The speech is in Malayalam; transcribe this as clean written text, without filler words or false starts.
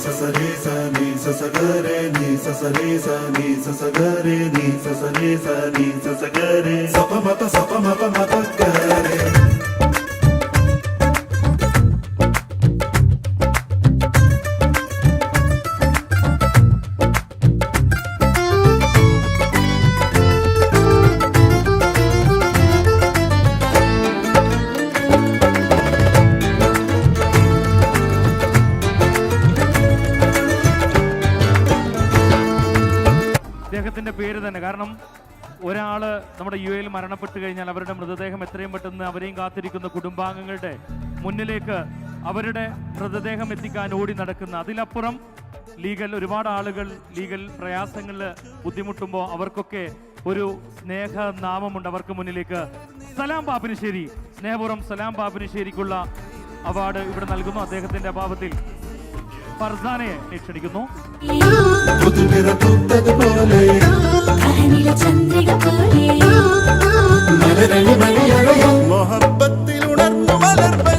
സസരേ സനി സസഗരേ നീ സസരേ സനി സസഗരേ നീ സസരേ സനി സസഗരേ സപമപ മപഗരേ. അദ്ദേഹത്തിന്റെ പേര് തന്നെ, കാരണം ഒരാള് നമ്മുടെ യു എയിൽ മരണപ്പെട്ടു കഴിഞ്ഞാൽ അവരുടെ മൃതദേഹം എത്രയും പെട്ടെന്ന് അവരെയും കാത്തിരിക്കുന്ന കുടുംബാംഗങ്ങളുടെ മുന്നിലേക്ക് അവരുടെ മൃതദേഹം എത്തിക്കാൻ ഓടി നടക്കുന്ന, അതിലപ്പുറം ഒരുപാട് ആളുകൾ ലീഗൽ പ്രയാസങ്ങളിൽ ബുദ്ധിമുട്ടുമ്പോൾ അവർക്കൊക്കെ ഒരു സ്നേഹനാമമുണ്ട് അവർക്ക് മുന്നിലേക്ക്. സലാം പാപ്പിനിശ്ശേരി, സ്നേഹപൂർവ്വം സലാം പാപ്പിനിശ്ശേരിക്കുള്ള അവാർഡ് ഇവിടെ നൽകുന്നു. അദ്ദേഹത്തിന്റെ അഭാവത്തിൽ ഫർസാനെ ക്ഷണിക്കുന്നു. മൊഹബത്തിൽ ഉണർന്നു മലർവ